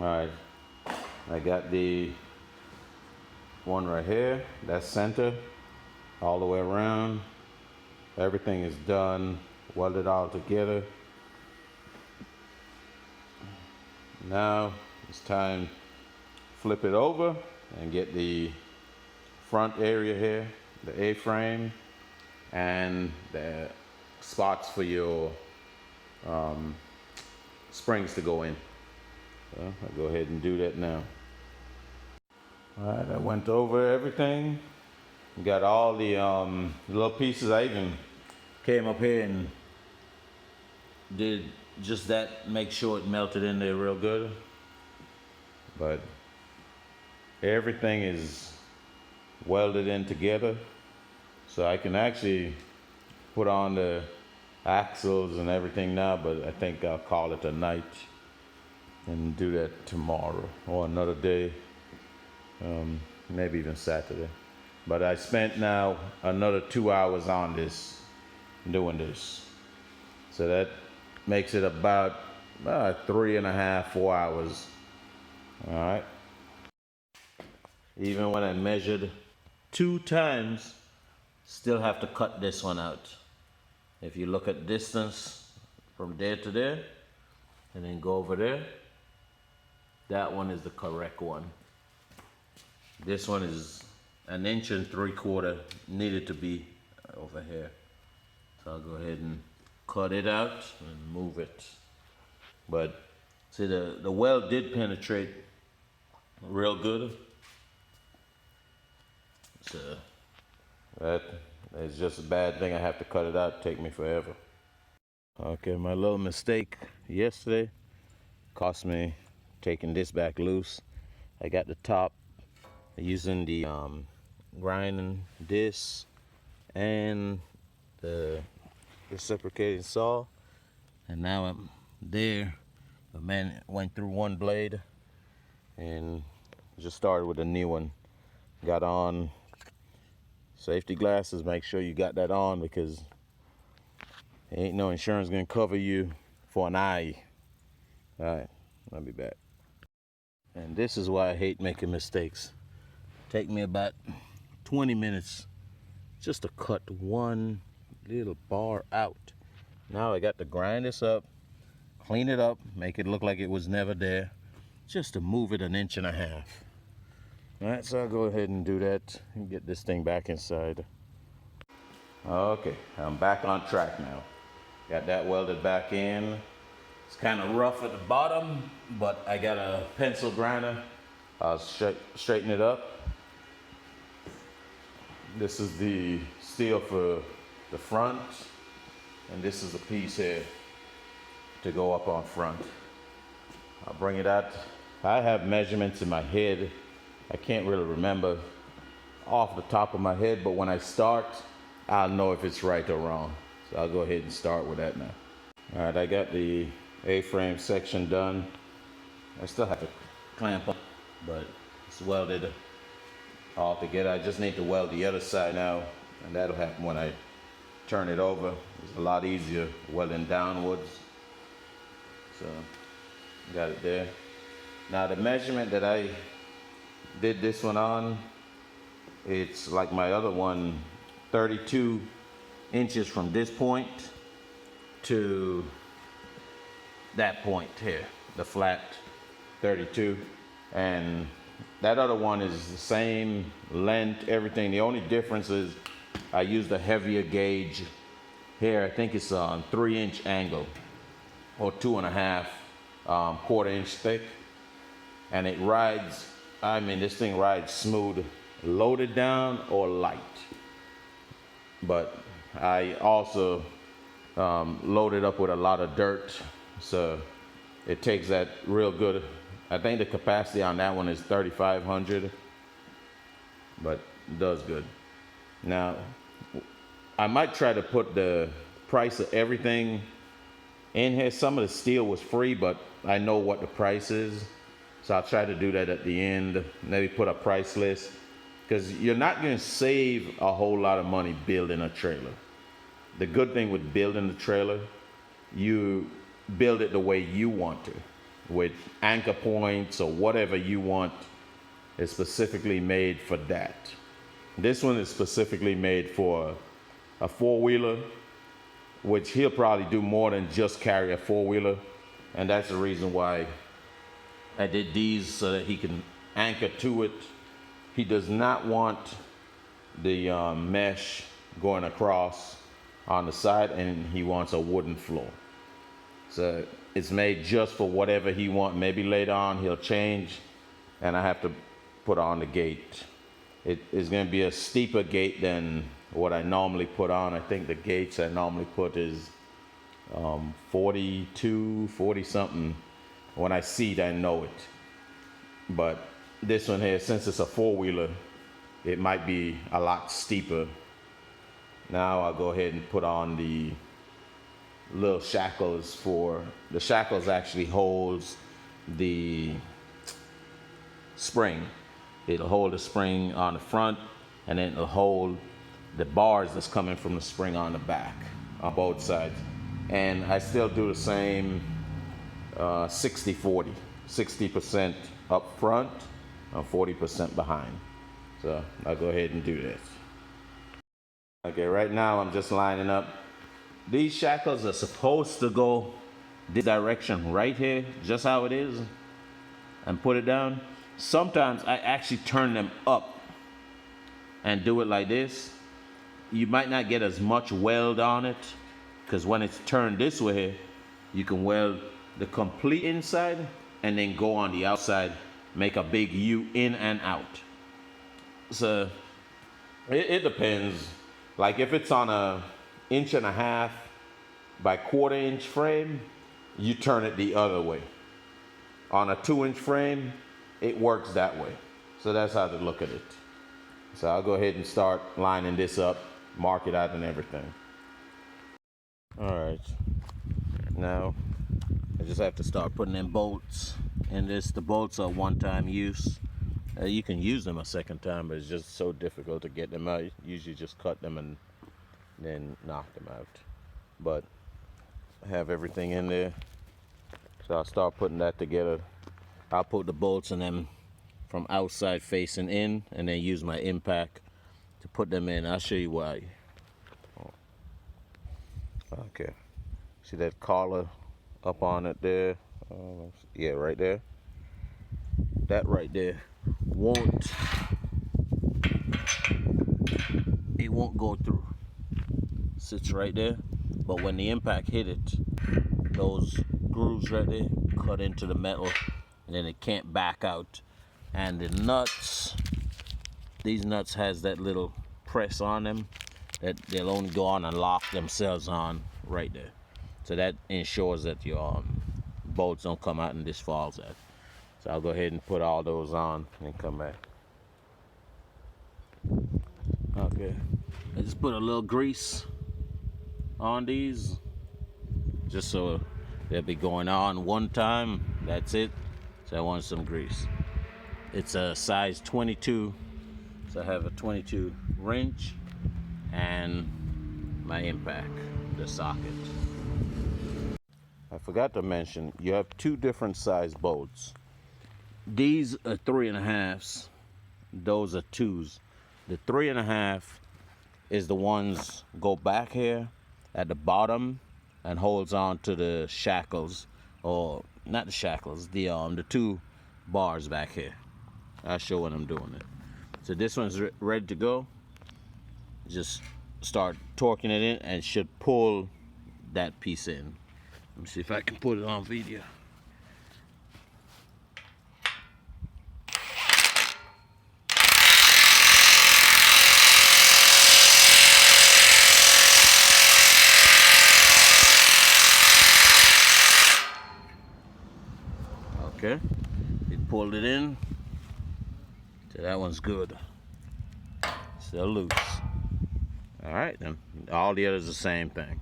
All right, I got the one right here, that's center, all the way around. Everything is done, welded all together. Now it's time to flip it over and get the front area here, the A-frame, and the spots for your springs to go in. So I'll go ahead and do that now. All right, I went over everything. Got all the little pieces. I even came up here and did just that, make sure it melted in there real good. But everything is welded in together, so I can actually put on the axles and everything now, but I think I'll call it a night and do that tomorrow or another day, maybe even Saturday. But I spent now another 2 hours on this, doing this, so that makes it about 3.5, 4 hours. All right. Even when I measured 2 times, still have to cut this one out. If you look at distance from there to there, and then go over there, that one is the correct one. This one is 1.75 inches, needed to be over here. So I'll go ahead and cut it out and move it. But see, the weld did penetrate real good. So that is just a bad thing. I have to cut it out. Take me forever. Okay, my little mistake yesterday cost me taking this back loose. I got the top using the grinding disc and the reciprocating saw, and now I'm there. The man went through one blade and just started with a new one. Got on safety glasses. Make sure you got that on, because ain't no insurance gonna cover you for an eye. All right, I'll be back. And this is why I hate making mistakes. Take me about 20 minutes just to cut one little bar out. Now I got to grind this up, clean it up, make it look like it was never there, just to move it 1.5 inches. All right, so I'll go ahead and do that and get this thing back inside. Okay, I'm back on track now. Got that welded back in. It's kind of rough at the bottom, but I got a pencil grinder. I'll straighten it up. This is the steel for the front, and this is a piece here to go up on front. I'll bring it out. I have measurements in my head. I can't really remember off the top of my head, but when I start, I'll know if it's right or wrong. So I'll go ahead and start with that now. All right, I got the A-frame section done. I still have to clamp up, but it's welded all together. I just need to weld the other side now, and that'll happen when I turn it over. It's a lot easier welding downwards. So got it there. Now the measurement that I did this one on, it's like my other one, 32 inches from this point to that point here, the flat 32. And that other one is the same length, everything. The only difference is I used a heavier gauge here. I think it's a 3-inch angle or 2.5 1/4 inch thick, and it rides, I mean, this thing rides smooth, loaded down or light. But I also loaded up with a lot of dirt, so it takes that real good. I think the capacity on that one is 3,500, but it does good. Now, I might try to put the price of everything in here. Some of the steel was free, but I know what the price is, so I'll try to do that at the end. Maybe put a price list, because you're not going to save a whole lot of money building a trailer. The good thing with building the trailer, you build it the way you want to. with anchor points or whatever you want. It's specifically made for that. This one is specifically made for a four-wheeler, which he'll probably do more than just carry a four-wheeler. And that's the reason why I did these, so that he can anchor to it. He does not want the mesh going across on the side, and he wants a wooden floor. So it's made just for whatever he wants. Maybe later on he'll change and I have to put on the gate. It is going to be a steeper gate than what I normally put on. I think the gates I normally put is 42, 40 something. When I see it, I know it. But this one here, since it's a four-wheeler, it might be a lot steeper. Now I'll go ahead and put on the little shackles. For the shackles actually holds the spring. It'll hold the spring on the front, and then it'll hold the bars that's coming from the spring on the back, on both sides. And I still do the same 60-40, 60% up front and 40% behind. So I'll go ahead and do this. Okay, right now I'm just lining up. These shackles are supposed to go this direction right here, just how it is, and put it down. Sometimes I actually turn them up and do it like this. You might not get as much weld on it, because when it's turned this way, you can weld the complete inside and then go on the outside, make a big U in and out. So it depends. Like if it's on a 1.5 by 1/4 inch frame, you turn it the other way. On a 2-inch frame, it works that way. So that's how to look at it. So I'll go ahead and start lining this up, mark it out and everything. All right, now I just have to start putting in bolts in this. The bolts are one-time use. You can use them a second time, but it's just so difficult to get them out. You usually just cut them and then knock them out. But I have everything in there, so I'll start putting that together. I'll put the bolts in them from outside facing in, and then use my impact to put them in. I'll show you why. Okay, see that collar up on it there? Yeah, right there. That right there won't go through. Sits right there, but when the impact hit it, those grooves right there cut into the metal, and then it can't back out. And the nuts, these nuts has that little press on them that they'll only go on and lock themselves on right there. So that ensures that your bolts don't come out and this falls out. So I'll go ahead and put all those on and come back. Okay, I just put a little grease on these, just so they'll be going on one time. That's it. So I want some grease. It's a size 22, so I have a 22 wrench and my impact, the socket. I forgot to mention, you have two different size bolts. These are 3.5s, those are 2s. The 3.5 is the ones go back here at the bottom and holds on to the shackles, or not the shackles, the 2 bars back here. I'll show when I'm doing it. So this one's ready to go. Just start torquing it in and should pull that piece in. Let me see if I can put it on video. Okay, it pulled it in. So that one's good. Still loose. All right, then all the others the same thing.